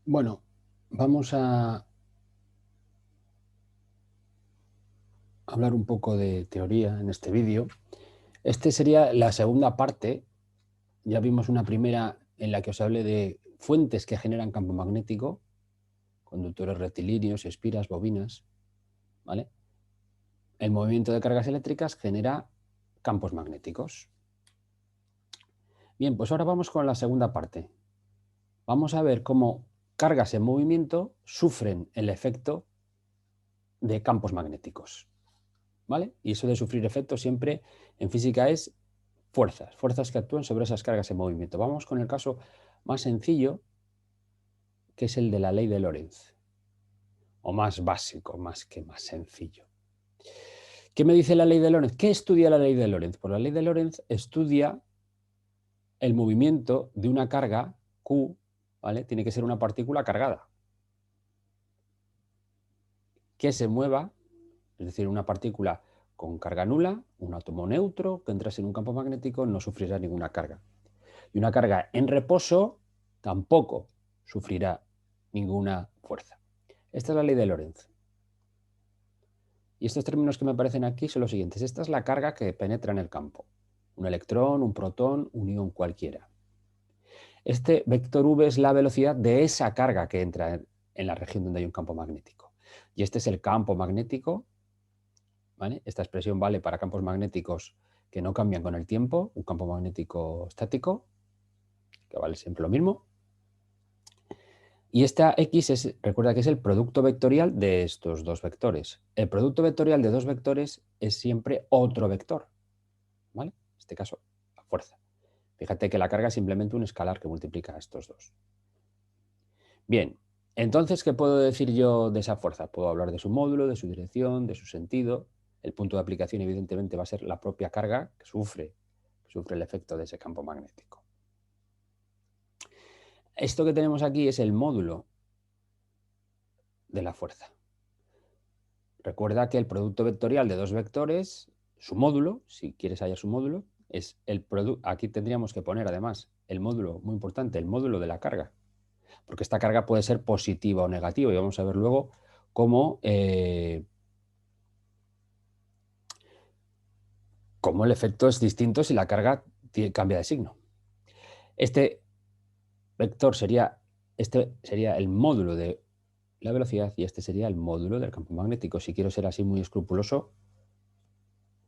Bueno, vamos a hablar un poco de teoría en este vídeo. Este sería la segunda parte. Ya vimos una primera en la que os hablé de fuentes que generan campo magnético, conductores rectilíneos, espiras, bobinas, ¿vale? El movimiento de cargas eléctricas genera campos magnéticos. Bien, pues ahora vamos con la segunda parte. Vamos a ver cómo cargas en movimiento sufren el efecto de campos magnéticos, ¿vale? Y eso de sufrir efectos siempre en física es fuerzas que actúan sobre esas cargas en movimiento. Vamos con el caso más sencillo, que es el de la ley de Lorentz, o más básico, más que más sencillo. ¿Qué me dice la ley de Lorentz? ¿Qué estudia la ley de Lorentz? Pues la ley de Lorentz estudia el movimiento de una carga Q, ¿vale? Tiene que ser una partícula cargada, que se mueva, es decir, una partícula con carga nula, un átomo neutro que entrase en un campo magnético no sufrirá ninguna carga. Y una carga en reposo tampoco sufrirá ninguna fuerza. Esta es la ley de Lorentz. Y estos términos que me aparecen aquí son los siguientes. Esta es la carga que penetra en el campo. Un electrón, un protón, un ion cualquiera. Este vector v es la velocidad de esa carga que entra en la región donde hay un campo magnético. Y este es el campo magnético, ¿vale? Esta expresión vale para campos magnéticos que no cambian con el tiempo, un campo magnético estático, que vale siempre lo mismo. Y esta X recuerda que es el producto vectorial de estos dos vectores. El producto vectorial de dos vectores es siempre otro vector, ¿vale? En este caso, la fuerza. Fíjate que la carga es simplemente un escalar que multiplica a estos dos. Bien, entonces, ¿qué puedo decir yo de esa fuerza? Puedo hablar de su módulo, de su dirección, de su sentido. El punto de aplicación, evidentemente, va a ser la propia carga que sufre el efecto de ese campo magnético. Esto que tenemos aquí es el módulo de la fuerza. Recuerda que el producto vectorial de dos vectores, su módulo, si quieres hallar su módulo, es el producto. Aquí tendríamos que poner además el módulo, muy importante, el módulo de la carga, porque esta carga puede ser positiva o negativa y vamos a ver luego cómo, cómo el efecto es distinto si la carga cambia de signo. Este vector este sería el módulo de la velocidad y este sería el módulo del campo magnético. Si quiero ser así muy escrupuloso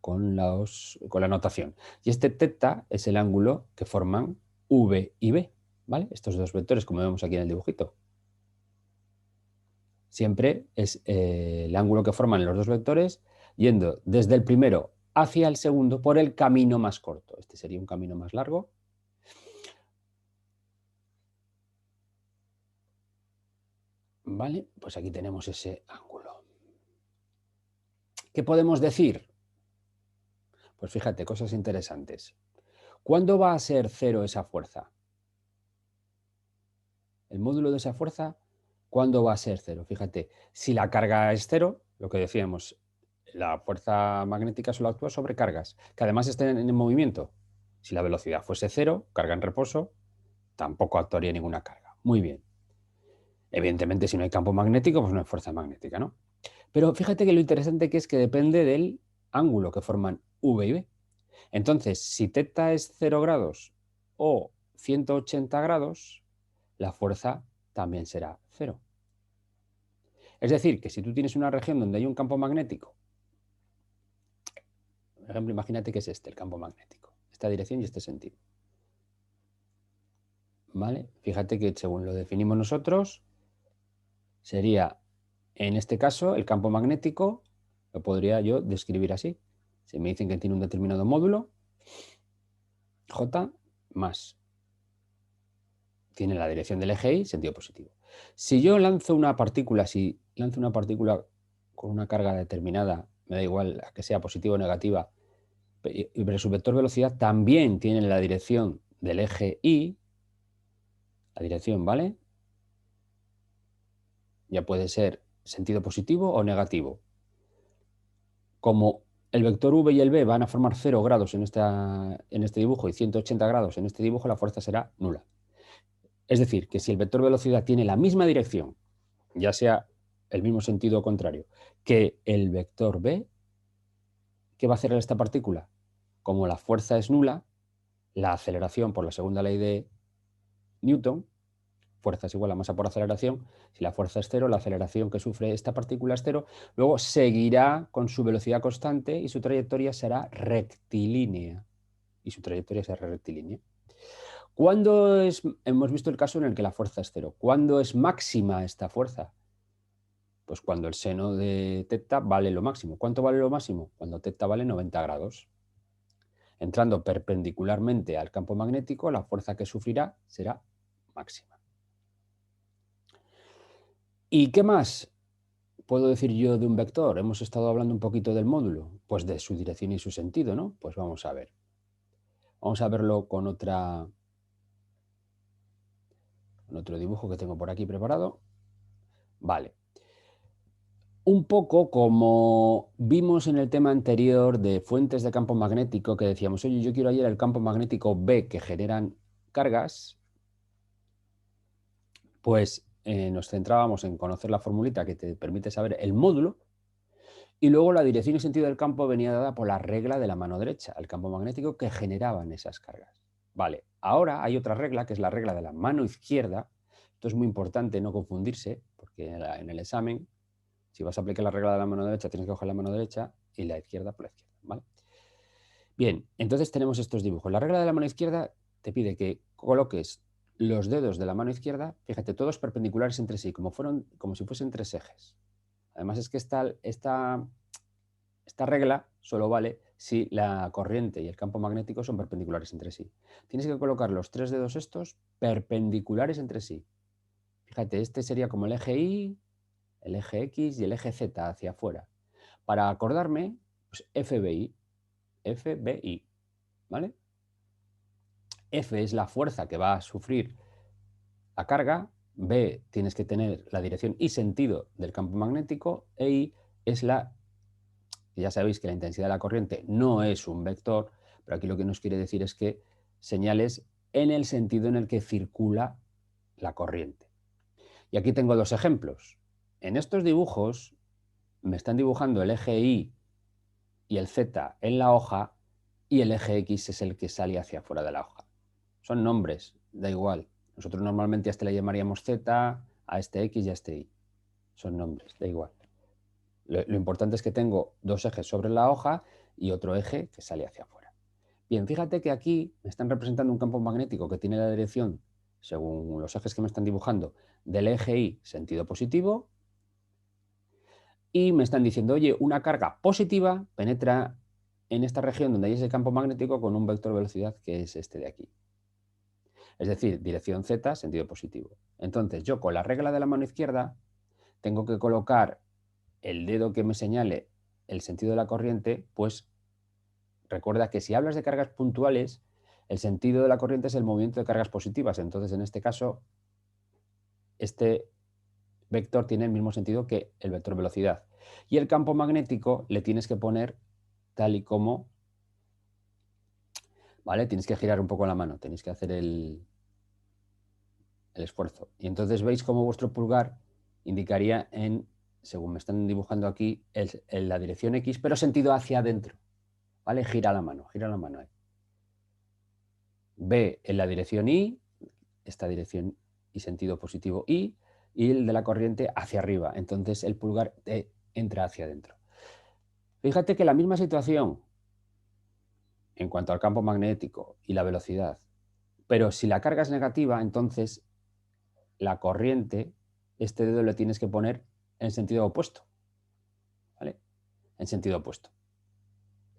con la notación. Y este teta es el ángulo que forman V y B, ¿vale? Estos dos vectores, como vemos aquí en el dibujito. Siempre es el ángulo que forman los dos vectores yendo desde el primero hacia el segundo por el camino más corto. Este sería un camino más largo. ¿Vale? Pues aquí tenemos ese ángulo. ¿Qué podemos decir? Pues fíjate, cosas interesantes. ¿Cuándo va a ser cero esa fuerza? El módulo de esa fuerza, ¿cuándo va a ser cero? Fíjate, si la carga es cero, lo que decíamos, la fuerza magnética solo actúa sobre cargas, que además estén en movimiento. Si la velocidad fuese cero, carga en reposo, tampoco actuaría ninguna carga. Muy bien. Evidentemente, si no hay campo magnético, pues no hay fuerza magnética, ¿no? Pero fíjate que lo interesante que es que depende del ángulo que forman V y B. Entonces, si teta es 0 grados o 180 grados, la fuerza también será cero. Es decir, que si tú tienes una región donde hay un campo magnético, por ejemplo, imagínate que es este, el campo magnético, esta dirección y este sentido. ¿Vale? Fíjate que según lo definimos nosotros, sería, en este caso, el campo magnético, lo podría yo describir así. Si me dicen que tiene un determinado módulo, J más tiene la dirección del eje Y, sentido positivo. Si yo lanzo una partícula, con una carga determinada, me da igual que sea positiva o negativa, pero su vector velocidad también tiene la dirección del eje Y, la dirección, ¿vale? Ya puede ser sentido positivo o negativo. Como el vector V y el B van a formar 0 grados en este dibujo y 180 grados en este dibujo, la fuerza será nula. Es decir, que si el vector velocidad tiene la misma dirección, ya sea el mismo sentido contrario, que el vector v, ¿qué va a hacer esta partícula? Como la fuerza es nula, la aceleración por la segunda ley de Newton, fuerza es igual a masa por aceleración, si la fuerza es cero, la aceleración que sufre esta partícula es cero, luego seguirá con su velocidad constante y su trayectoria será rectilínea. Y su trayectoria será rectilínea. Hemos visto el caso en el que la fuerza es cero. ¿Cuándo es máxima esta fuerza? Pues cuando el seno de teta vale lo máximo. ¿Cuánto vale lo máximo? Cuando teta vale 90 grados. Entrando perpendicularmente al campo magnético, la fuerza que sufrirá será máxima. ¿Y qué más puedo decir yo de un vector? Hemos estado hablando un poquito del módulo, pues de su dirección y su sentido, ¿no? Pues vamos a ver. Vamos a verlo con otro dibujo que tengo por aquí preparado. Vale. Un poco como vimos en el tema anterior de fuentes de campo magnético, que decíamos, oye, yo quiero hallar el campo magnético B que generan cargas, pues nos centrábamos en conocer la formulita que te permite saber el módulo, y luego la dirección y sentido del campo venía dada por la regla de la mano derecha, el campo magnético que generaban esas cargas. Vale, ahora hay otra regla, que es la regla de la mano izquierda. Esto es muy importante no confundirse, porque en el examen, si vas a aplicar la regla de la mano derecha, tienes que coger la mano derecha y la izquierda por la izquierda, ¿vale? Bien, entonces tenemos estos dibujos. La regla de la mano izquierda te pide que coloques los dedos de la mano izquierda, fíjate, todos perpendiculares entre sí, como si fuesen tres ejes. Además es que esta regla solo vale si la corriente y el campo magnético son perpendiculares entre sí. Tienes que colocar los tres dedos estos perpendiculares entre sí. Fíjate, este sería como el eje Y, el eje X y el eje Z hacia afuera. Para acordarme, pues FBI, ¿vale? F es la fuerza que va a sufrir la carga, B tienes que tener la dirección y sentido del campo magnético, e I es ya sabéis que la intensidad de la corriente no es un vector, pero aquí lo que nos quiere decir es que señales en el sentido en el que circula la corriente. Y aquí tengo dos ejemplos. En estos dibujos me están dibujando el eje Y y el Z en la hoja, y el eje X es el que sale hacia afuera de la hoja. Son nombres, da igual. Nosotros normalmente a este le llamaríamos Z, a este X y a este Y. Son nombres, da igual. Lo importante es que tengo dos ejes sobre la hoja y otro eje que sale hacia afuera. Bien, fíjate que aquí me están representando un campo magnético que tiene la dirección, según los ejes que me están dibujando, del eje Y sentido positivo, y me están diciendo, oye, una carga positiva penetra en esta región donde hay ese campo magnético con un vector velocidad que es este de aquí. Es decir, dirección Z, sentido positivo. Entonces, yo con la regla de la mano izquierda tengo que colocar el dedo que me señale el sentido de la corriente, pues recuerda que si hablas de cargas puntuales, el sentido de la corriente es el movimiento de cargas positivas. Entonces, en este caso, este vector tiene el mismo sentido que el vector velocidad. Y el campo magnético le tienes que poner tal y como, ¿vale? Tienes que girar un poco la mano, tenéis que hacer el esfuerzo. Y entonces veis cómo vuestro pulgar indicaría según me están dibujando aquí, en la dirección X, pero sentido hacia adentro. ¿Vale? Gira la mano ahí. B en la dirección Y, esta dirección y sentido positivo y el de la corriente hacia arriba. Entonces el pulgar entra hacia adentro. Fíjate que la misma situación en cuanto al campo magnético y la velocidad, pero si la carga es negativa, entonces la corriente, este dedo le tienes que poner en sentido opuesto. ¿Vale? En sentido opuesto.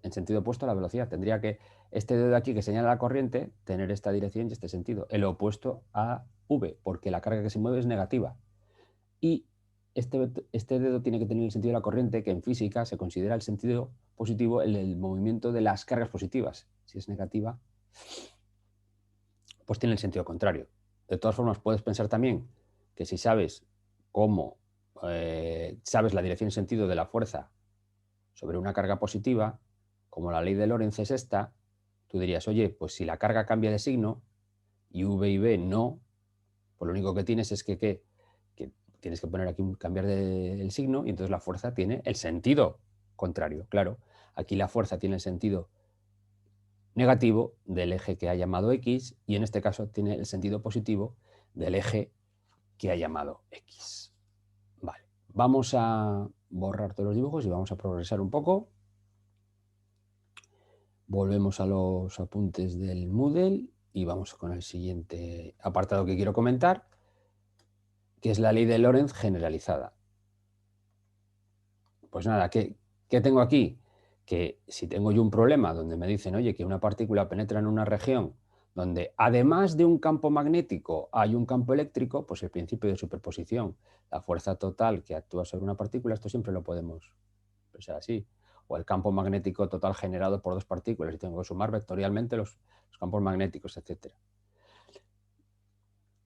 En sentido opuesto a la velocidad. Tendría que este dedo de aquí que señala la corriente tener esta dirección y este sentido. El opuesto a V, porque la carga que se mueve es negativa. Y este dedo tiene que tener el sentido de la corriente, que en física se considera el sentido positivo el movimiento de las cargas positivas. Si es negativa, pues tiene el sentido contrario. De todas formas, puedes pensar también que si sabes cómo, sabes la dirección y sentido de la fuerza sobre una carga positiva, como la ley de Lorentz es esta, tú dirías, oye, pues si la carga cambia de signo y V y B no, Pues lo único que tienes es que tienes que poner aquí cambiar el signo y entonces la fuerza tiene el sentido contrario. Claro, aquí la fuerza tiene el sentido negativo del eje que ha llamado X y en este caso tiene el sentido positivo del eje que ha llamado X. Vale, vamos a borrar todos los dibujos y vamos a progresar un poco. Volvemos a los apuntes del Moodle y vamos con el siguiente apartado que quiero comentar, que es la ley de Lorentz generalizada. Pues nada, ¿qué tengo aquí? Que si tengo yo un problema donde me dicen, oye, que una partícula penetra en una región donde además de un campo magnético hay un campo eléctrico, pues el principio de superposición, la fuerza total que actúa sobre una partícula, esto siempre lo podemos pensar así. O el campo magnético total generado por dos partículas y tengo que sumar vectorialmente los campos magnéticos, etc.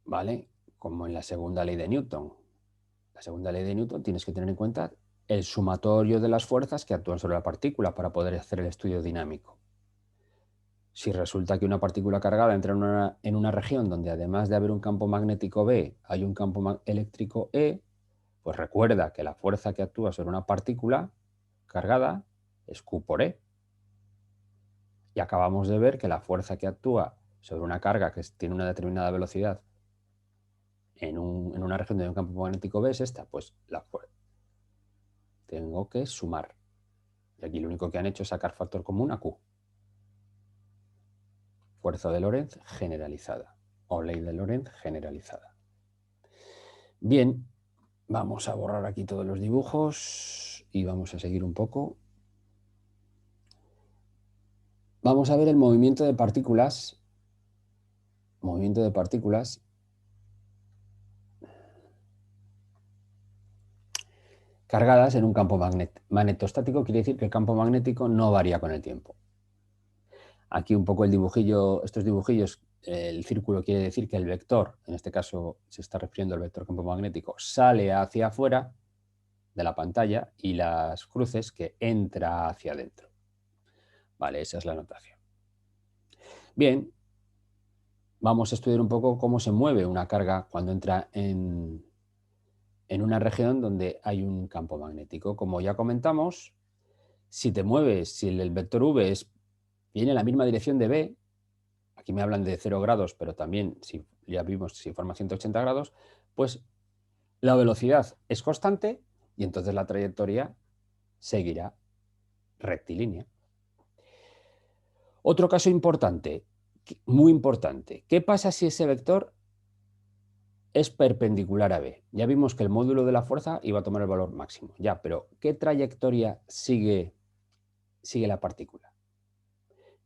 ¿Vale? Como en la segunda ley de Newton. La segunda ley de Newton tienes que tener en cuenta el sumatorio de las fuerzas que actúan sobre la partícula para poder hacer el estudio dinámico. Si resulta que una partícula cargada entra en una región donde además de haber un campo magnético B hay un campo eléctrico E, pues recuerda que la fuerza que actúa sobre una partícula cargada es Q por E. Y acabamos de ver que la fuerza que actúa sobre una carga que tiene una determinada velocidad en una región donde hay un campo magnético B es esta, pues la fuerza. Tengo que sumar. Y aquí lo único que han hecho es sacar factor común a Q. Fuerza de Lorentz generalizada o ley de Lorentz generalizada. Bien, vamos a borrar aquí todos los dibujos y vamos a seguir un poco. Vamos a ver el movimiento de partículas. Movimiento de partículas cargadas en un campo magnetostático, quiere decir que el campo magnético no varía con el tiempo. Aquí un poco el dibujillo, estos dibujillos, el círculo quiere decir que el vector, en este caso se está refiriendo al vector campo magnético, sale hacia afuera de la pantalla y las cruces que entra hacia adentro. Vale, esa es la notación. Bien, vamos a estudiar un poco cómo se mueve una carga cuando entra en una región donde hay un campo magnético. Como ya comentamos, si te mueves, si el vector v viene en la misma dirección de B, aquí me hablan de 0 grados, pero también, si ya vimos, si forma 180 grados, pues la velocidad es constante y entonces la trayectoria seguirá rectilínea. Otro caso importante, muy importante, ¿qué pasa si ese vector es perpendicular a B? Ya vimos que el módulo de la fuerza iba a tomar el valor máximo, ya, pero ¿qué trayectoria sigue la partícula?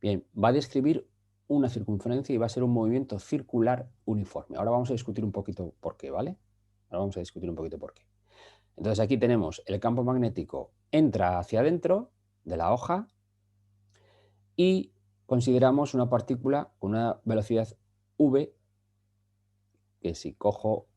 Bien, va a describir una circunferencia y va a ser un movimiento circular uniforme. Ahora vamos a discutir un poquito por qué, ¿vale? Ahora vamos a discutir un poquito por qué. Entonces aquí tenemos el campo magnético entra hacia adentro de la hoja y consideramos una partícula con una velocidad v, que si cojo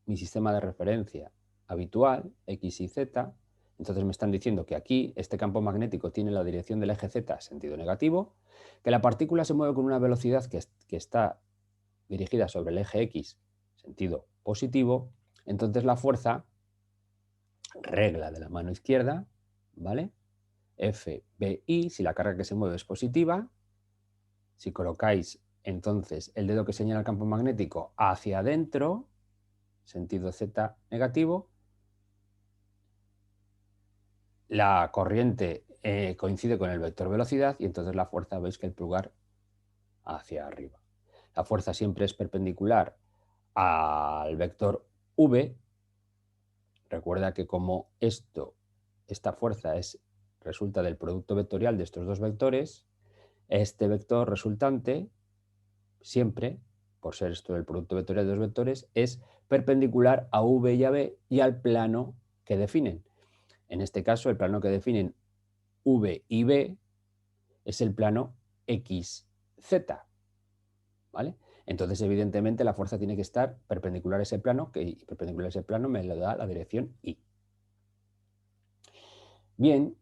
mi sistema de referencia habitual, x y z, entonces me están diciendo que aquí este campo magnético tiene la dirección del eje z sentido negativo, que la partícula se mueve con una velocidad que está dirigida sobre el eje x sentido positivo, entonces la fuerza, regla de la mano izquierda, ¿vale? FBI, si la carga que se mueve es positiva, si colocáis entonces el dedo que señala el campo magnético hacia adentro, sentido z negativo, la corriente coincide con el vector velocidad y entonces la fuerza, veis que el pulgar hacia arriba. La fuerza siempre es perpendicular al vector v. Recuerda que como esta fuerza resulta del producto vectorial de estos dos vectores, este vector resultante siempre, por ser esto el producto vectorial de dos vectores, es perpendicular a v y a b y al plano que definen. En este caso, el plano que definen v y b es el plano xz, ¿vale? Entonces, evidentemente, la fuerza tiene que estar perpendicular a ese plano, que perpendicular a ese plano me lo da la dirección y. Bien,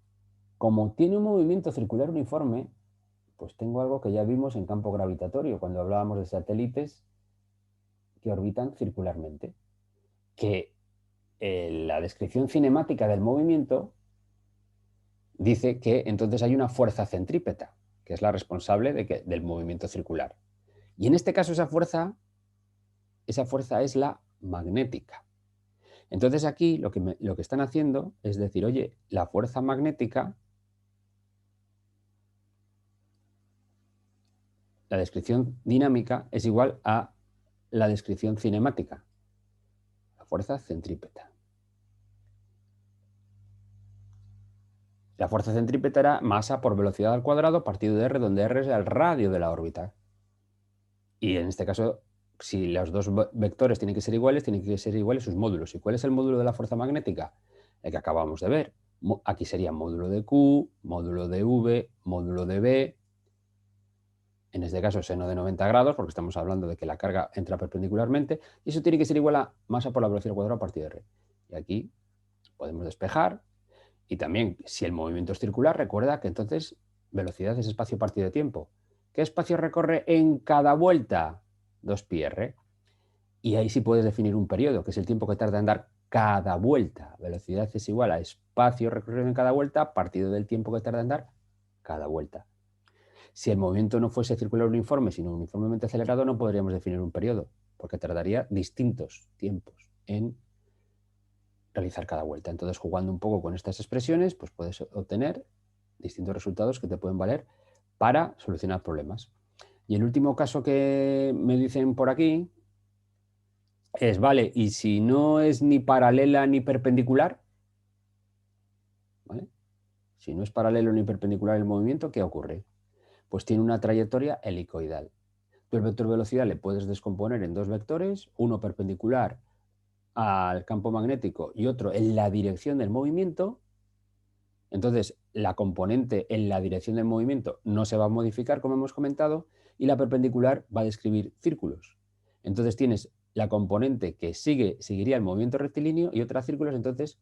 como tiene un movimiento circular uniforme, pues tengo algo que ya vimos en campo gravitatorio, cuando hablábamos de satélites que orbitan circularmente. Que la descripción cinemática del movimiento dice que entonces hay una fuerza centrípeta, que es la responsable del movimiento circular. Y en este caso esa fuerza es la magnética. Entonces aquí lo que están haciendo es decir, oye, la fuerza magnética, la descripción dinámica es igual a la descripción cinemática, la fuerza centrípeta. La fuerza centrípeta era masa por velocidad al cuadrado partido de r, donde r es el radio de la órbita. Y en este caso, si los dos vectores tienen que ser iguales sus módulos. ¿Y cuál es el módulo de la fuerza magnética? El que acabamos de ver. Aquí sería módulo de Q, módulo de V, módulo de B. En este caso, seno de 90 grados, porque estamos hablando de que la carga entra perpendicularmente. Y eso tiene que ser igual a masa por la velocidad al cuadrado partido de r. Y aquí podemos despejar. Y también, si el movimiento es circular, recuerda que entonces velocidad es espacio partido de tiempo. ¿Qué espacio recorre en cada vuelta? 2πr. Y ahí sí puedes definir un periodo, que es el tiempo que tarda en dar cada vuelta. Velocidad es igual a espacio recorrido en cada vuelta partido del tiempo que tarda en dar cada vuelta. Si el movimiento no fuese circular uniforme, sino uniformemente acelerado, no podríamos definir un periodo, porque tardaría distintos tiempos en realizar cada vuelta. Entonces, jugando un poco con estas expresiones, pues puedes obtener distintos resultados que te pueden valer para solucionar problemas. Y el último caso que me dicen por aquí es, vale, y si no es ni paralela ni perpendicular, ¿vale? Si no es paralelo ni perpendicular el movimiento, ¿qué ocurre? Pues tiene una trayectoria helicoidal. Tú el vector velocidad le puedes descomponer en dos vectores, uno perpendicular al campo magnético y otro en la dirección del movimiento. Entonces, la componente en la dirección del movimiento no se va a modificar, como hemos comentado, y la perpendicular va a describir círculos. Entonces tienes la componente que seguiría el movimiento rectilíneo y otras círculos, entonces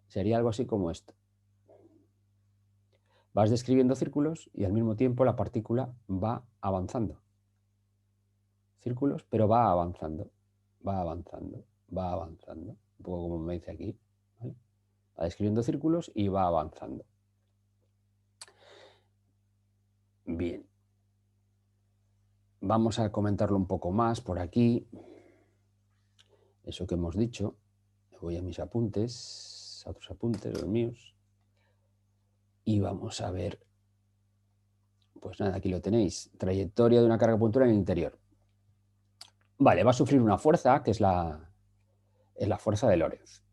sería algo así como esto. Vas describiendo círculos y al mismo tiempo la partícula va avanzando. Círculos, pero va avanzando, va avanzando, va avanzando. Un poco como me dice aquí. ¿Vale? Va describiendo círculos y va avanzando. Bien. Vamos a comentarlo un poco más por aquí. Eso que hemos dicho. Voy a mis apuntes, a otros apuntes, los míos. Y vamos a ver. Pues nada, aquí lo tenéis. Trayectoria de una carga puntual en el interior. Vale, va a sufrir una fuerza que es la fuerza de Lorentz.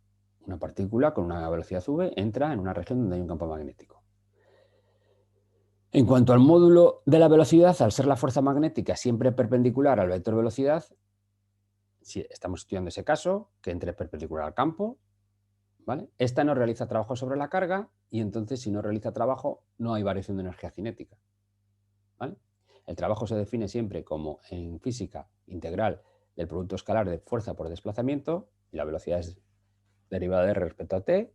Una partícula con una velocidad v entra en una región donde hay un campo magnético. En cuanto al módulo de la velocidad, al ser la fuerza magnética siempre perpendicular al vector velocidad, si estamos estudiando ese caso, que entre perpendicular al campo, ¿vale? Esta no realiza trabajo sobre la carga y entonces si no realiza trabajo no hay variación de energía cinética, ¿vale? El trabajo se define siempre como en física integral del producto escalar de fuerza por desplazamiento y la velocidad es derivada de r respecto a t.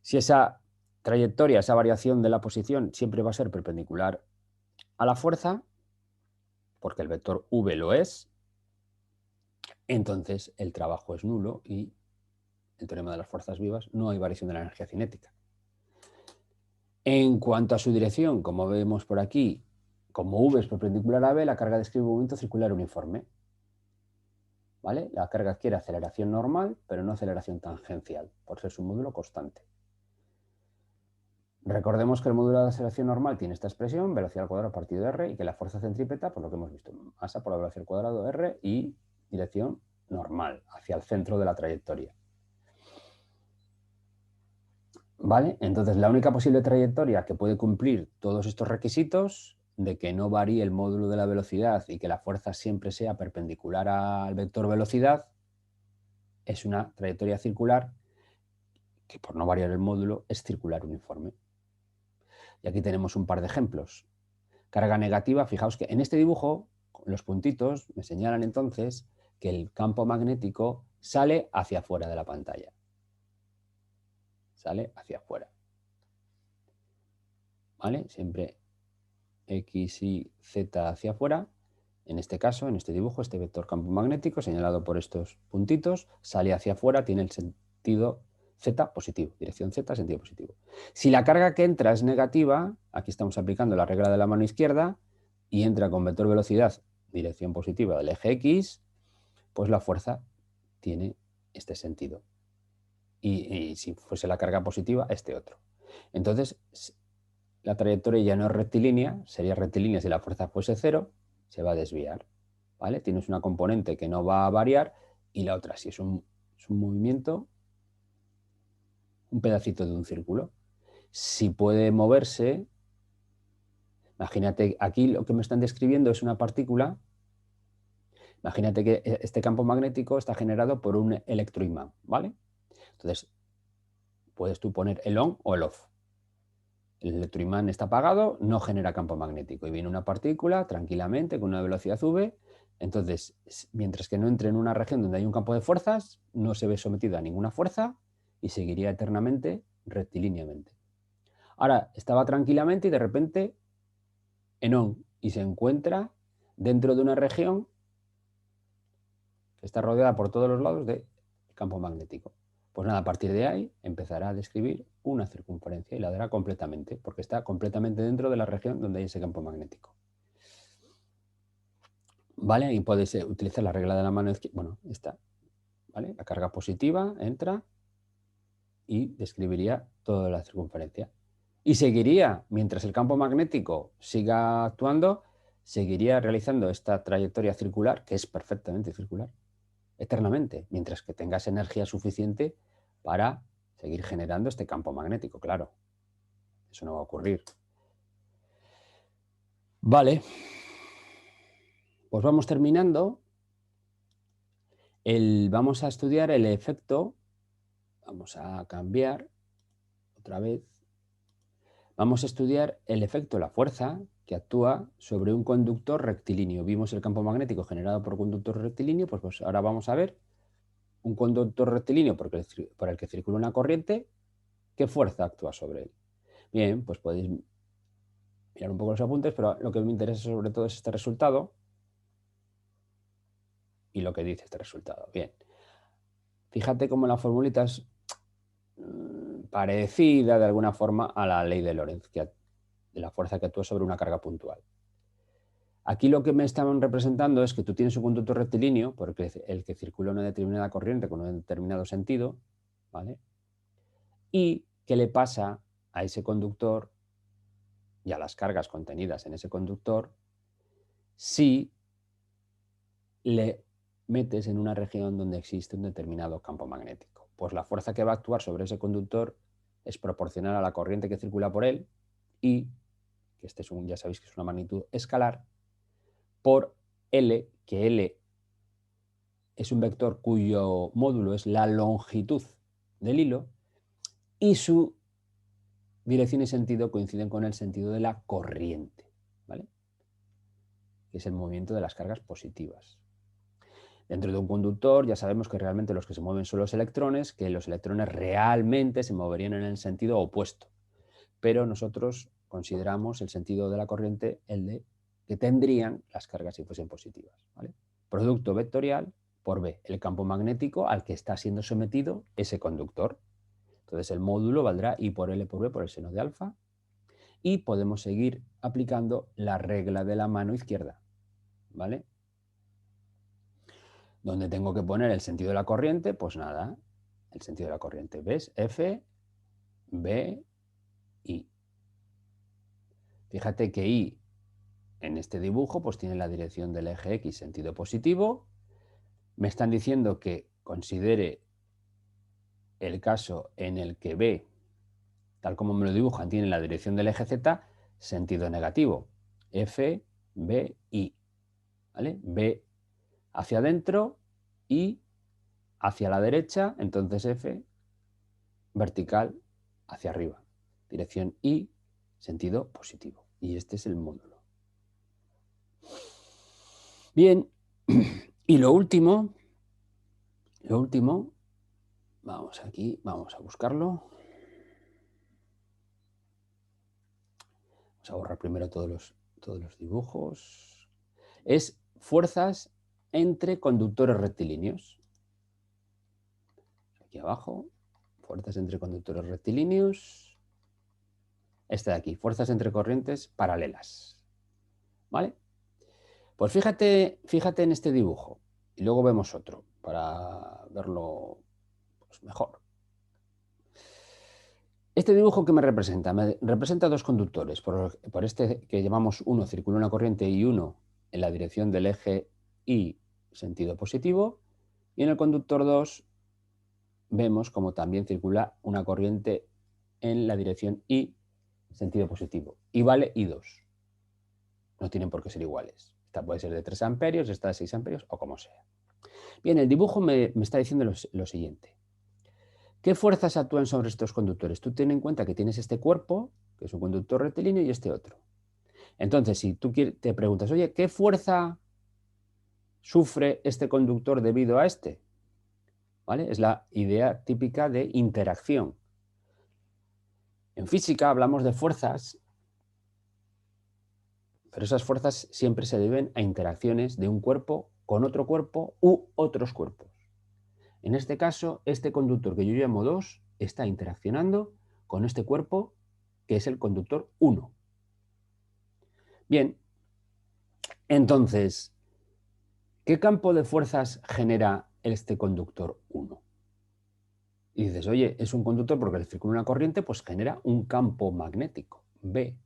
Si esa trayectoria, esa variación de la posición siempre va a ser perpendicular a la fuerza, porque el vector v lo es, entonces el trabajo es nulo y el teorema de las fuerzas vivas no hay variación de la energía cinética. En cuanto a su dirección, como vemos por aquí, como v es perpendicular a b, la carga describe un movimiento circular uniforme. ¿Vale? La carga adquiere aceleración normal, pero no aceleración tangencial, por ser su módulo constante. Recordemos que el módulo de aceleración normal tiene esta expresión, velocidad al cuadrado partido de r, y que la fuerza centrípeta, por lo que hemos visto, masa por la velocidad al cuadrado de r y dirección normal, hacia el centro de la trayectoria. ¿Vale? Entonces, la única posible trayectoria que puede cumplir todos estos requisitos, de que no varíe el módulo de la velocidad y que la fuerza siempre sea perpendicular al vector velocidad, es una trayectoria circular que, por no variar el módulo, es circular uniforme. Y aquí tenemos un par de ejemplos. Carga negativa, fijaos que en este dibujo los puntitos me señalan entonces que el campo magnético sale hacia afuera de la pantalla. Sale hacia afuera. ¿Vale? Siempre X y Z hacia afuera. En este caso, en este dibujo, este vector campo magnético señalado por estos puntitos sale hacia afuera, tiene el sentido Z positivo, dirección Z, sentido positivo. Si la carga que entra es negativa, aquí estamos aplicando la regla de la mano izquierda, y entra con vector velocidad, dirección positiva del eje X, pues la fuerza tiene este sentido. Y si fuese la carga positiva, este otro. Entonces, la trayectoria ya no es rectilínea, sería rectilínea si la fuerza fuese cero, se va a desviar. ¿Vale? Tienes una componente que no va a variar y la otra, si es un movimiento, un pedacito de un círculo. Si puede moverse, imagínate, aquí lo que me están describiendo es una partícula. Imagínate que este campo magnético está generado por un electroimán, ¿vale? Entonces, puedes tú poner el on o el off. El electroimán está apagado, no genera campo magnético y viene una partícula tranquilamente con una velocidad v. Entonces, mientras que no entre en una región donde hay un campo de fuerzas, no se ve sometido a ninguna fuerza y seguiría eternamente rectilíneamente. Ahora, estaba tranquilamente y de repente en on y se encuentra dentro de una región que está rodeada por todos los lados de campo magnético. Pues nada, a partir de ahí empezará a describir una circunferencia y la dará completamente, porque está completamente dentro de la región donde hay ese campo magnético. ¿Vale? Y podéis utilizar la regla de la mano izquierda. Bueno, esta, ¿vale? La carga positiva entra y describiría toda la circunferencia. Y seguiría, mientras el campo magnético siga actuando, seguiría realizando esta trayectoria circular, que es perfectamente circular, eternamente, mientras que tengas energía suficiente para seguir generando este campo magnético, claro. Eso no va a ocurrir. Vale. Pues vamos terminando. Vamos a estudiar el efecto. Vamos a cambiar otra vez. Vamos a estudiar el efecto, la fuerza que actúa sobre un conductor rectilíneo. Vimos el campo magnético generado por conductor rectilíneo, pues ahora vamos a ver un conductor rectilíneo por el que circula una corriente, ¿qué fuerza actúa sobre él? Bien, pues podéis mirar un poco los apuntes, pero lo que me interesa sobre todo es este resultado y lo que dice este resultado. Bien, fíjate cómo la formulita es parecida de alguna forma a la ley de Lorentz, de la fuerza que actúa sobre una carga puntual. Aquí lo que me están representando es que tú tienes un conductor rectilíneo por el que circula una determinada corriente con un determinado sentido, ¿vale? ¿Y qué le pasa a ese conductor y a las cargas contenidas en ese conductor si le metes en una región donde existe un determinado campo magnético? Pues la fuerza que va a actuar sobre ese conductor es proporcional a la corriente que circula por él y, que este es ya sabéis que es una magnitud escalar, por L, que L es un vector cuyo módulo es la longitud del hilo y su dirección y sentido coinciden con el sentido de la corriente, ¿vale? Que es el movimiento de las cargas positivas. Dentro de un conductor ya sabemos que realmente los que se mueven son los electrones, que los electrones realmente se moverían en el sentido opuesto, pero nosotros consideramos el sentido de la corriente el de que tendrían las cargas si fuesen positivas, ¿vale? Producto vectorial por B, el campo magnético al que está siendo sometido ese conductor. Entonces el módulo valdrá I por L por B por el seno de alfa y podemos seguir aplicando la regla de la mano izquierda, ¿vale? Donde tengo que poner el sentido de la corriente, pues nada, el sentido de la corriente, ¿ves? F, B, I. Fíjate que I en este dibujo pues tiene la dirección del eje X sentido positivo. Me están diciendo que considere el caso en el que B, tal como me lo dibujan, tiene la dirección del eje Z sentido negativo. F, B, I. ¿Vale? B hacia adentro y hacia la derecha, entonces F vertical hacia arriba. Dirección I, sentido positivo. Y este es el módulo. Bien, y lo último, vamos aquí, vamos a buscarlo. Vamos a borrar primero todos los dibujos. Es fuerzas entre conductores rectilíneos. Aquí abajo, fuerzas entre conductores rectilíneos. Esta de aquí, fuerzas entre corrientes paralelas. ¿Vale? Pues fíjate en este dibujo y luego vemos otro para verlo pues, mejor. Este dibujo que me representa dos conductores, por este que llamamos uno circula una corriente y uno en la dirección del eje Y sentido positivo, y en el conductor 2 vemos como también circula una corriente en la dirección Y sentido positivo, y vale I2. No tienen por qué ser iguales. Esta puede ser de 3 amperios, esta de 6 amperios o como sea. Bien, el dibujo me está diciendo lo siguiente. ¿Qué fuerzas actúan sobre estos conductores? Tú ten en cuenta que tienes este cuerpo, que es un conductor rectilíneo, y este otro. Entonces, si tú te preguntas, oye, ¿qué fuerza sufre este conductor debido a este? ¿Vale? Es la idea típica de interacción. En física hablamos de fuerzas, pero esas fuerzas siempre se deben a interacciones de un cuerpo con otro cuerpo u otros cuerpos. En este caso, este conductor que yo llamo 2 está interaccionando con este cuerpo que es el conductor 1. Bien, entonces, ¿qué campo de fuerzas genera este conductor 1? Y dices, oye, es un conductor porque le circula una corriente, pues genera un campo magnético, B.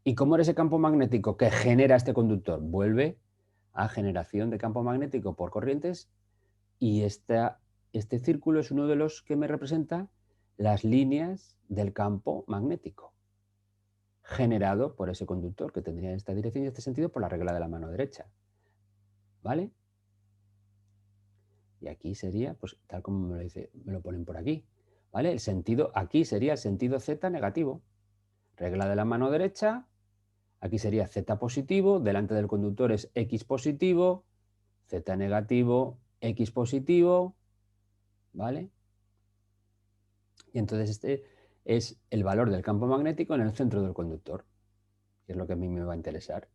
¿Y cómo era ese campo magnético que genera este conductor? Vuelve a generación de campo magnético por corrientes y este círculo es uno de los que me representa las líneas del campo magnético generado por ese conductor que tendría esta dirección y este sentido por la regla de la mano derecha. ¿Vale? Y aquí sería, pues tal como me lo ponen por aquí. ¿Vale? El sentido aquí sería el sentido Z negativo. Regla de la mano derecha. Aquí sería Z positivo. Delante del conductor es X positivo. Z negativo, X positivo. ¿Vale? Y entonces este es el valor del campo magnético en el centro del conductor, que es lo que a mí me va a interesar.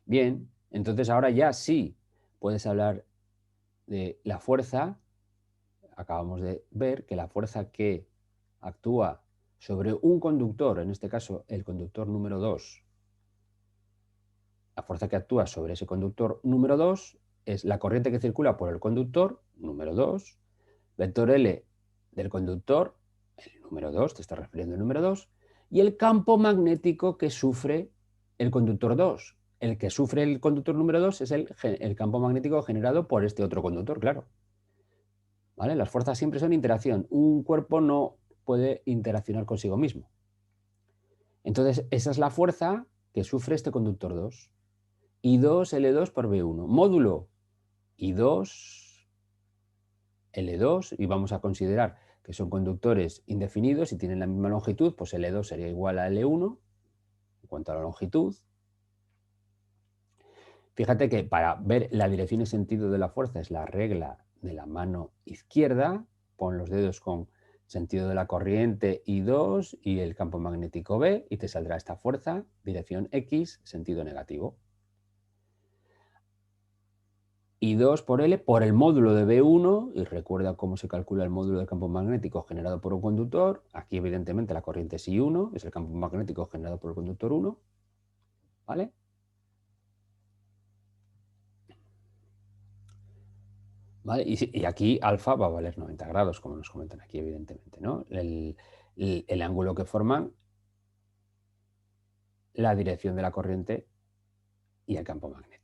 Bien, entonces ahora ya sí puedes hablar de la fuerza. Acabamos de ver que la fuerza que actúa sobre un conductor, en este caso el conductor número 2, la fuerza que actúa sobre ese conductor número 2 es la corriente que circula por el conductor número 2, vector L del conductor, el número 2, te está refiriendo al número 2, y el campo magnético que sufre el conductor 2. El que sufre el conductor número 2 es el campo magnético generado por este otro conductor, claro. ¿Vale? Las fuerzas siempre son interacción. Un cuerpo no puede interaccionar consigo mismo. Entonces, esa es la fuerza que sufre este conductor 2. I2 L2 por V1. Módulo I2 L2, y vamos a considerar que son conductores indefinidos y tienen la misma longitud, pues L2 sería igual a L1 en cuanto a la longitud. Fíjate que para ver la dirección y sentido de la fuerza es la regla de la mano izquierda. Pon los dedos con sentido de la corriente I2 y el campo magnético B y te saldrá esta fuerza, dirección X, sentido negativo. I2 por L por el módulo de B1, y recuerda cómo se calcula el módulo de campo magnético generado por un conductor. Aquí evidentemente la corriente es I1, es el campo magnético generado por el conductor 1. ¿Vale? ¿Vale? Y aquí alfa va a valer 90 grados, como nos comentan aquí, evidentemente, ¿no? El ángulo que forman la dirección de la corriente y el campo magnético.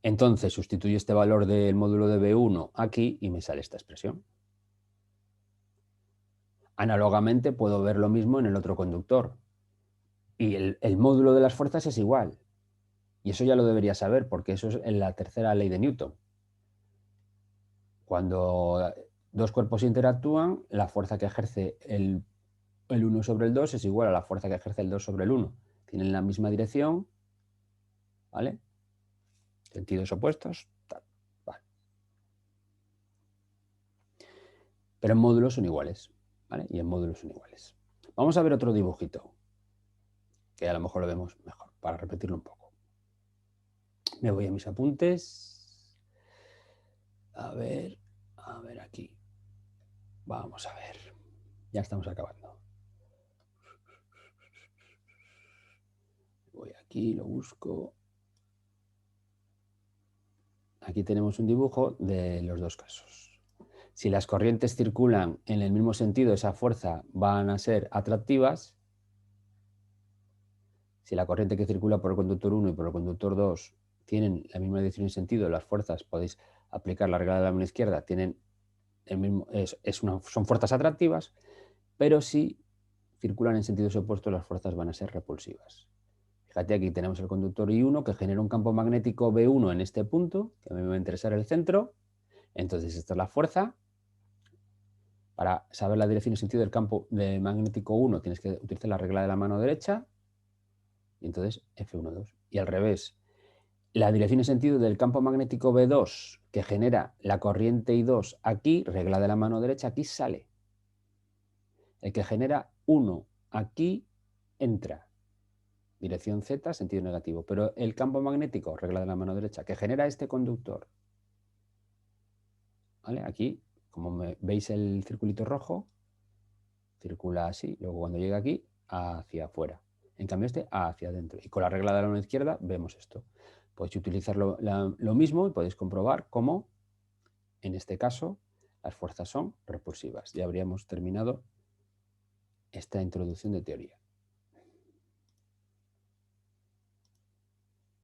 Entonces sustituyo este valor del módulo de B1 aquí y me sale esta expresión. Análogamente puedo ver lo mismo en el otro conductor. Y el módulo de las fuerzas es igual. Y eso ya lo debería saber porque eso es en la tercera ley de Newton. Cuando dos cuerpos interactúan, la fuerza que ejerce el 1 sobre el 2 es igual a la fuerza que ejerce el 2 sobre el 1. Tienen la misma dirección, ¿vale? Sentidos opuestos, tal, vale. Pero en módulos son iguales, ¿vale? Y en módulos son iguales. Vamos a ver otro dibujito, que a lo mejor lo vemos mejor. para repetirlo un poco. Me voy a mis apuntes. A ver aquí. Vamos a ver. Ya estamos acabando. Voy aquí, lo busco. Aquí tenemos un dibujo de los dos casos. Si las corrientes circulan en el mismo sentido, esa fuerza van a ser atractivas. Si la corriente que circula por el conductor 1 y por el conductor 2 tienen la misma dirección y sentido, las fuerzas, podéis aplicar la regla de la mano izquierda, tienen el mismo, son fuerzas atractivas, pero si circulan en sentidos opuestos, las fuerzas van a ser repulsivas. Fíjate, aquí tenemos el conductor I1 que genera un campo magnético B1 en este punto, que a mí me va a interesar el centro. Entonces, esta es la fuerza. Para saber la dirección y sentido del campo de magnético 1 tienes que utilizar la regla de la mano derecha. Y entonces F1,2. Y al revés, la dirección y sentido del campo magnético B2 que genera la corriente I2 aquí, regla de la mano derecha, aquí sale. El que genera 1 aquí entra. Dirección Z, sentido negativo. Pero el campo magnético, regla de la mano derecha, que genera este conductor, ¿vale? Aquí, como veis el circulito rojo, circula así, luego cuando llega aquí, hacia afuera. En cambio este, hacia adentro. Y con la regla de la mano izquierda vemos esto. Podéis utilizar lo mismo y podéis comprobar cómo, en este caso, las fuerzas son repulsivas. Ya habríamos terminado esta introducción de teoría.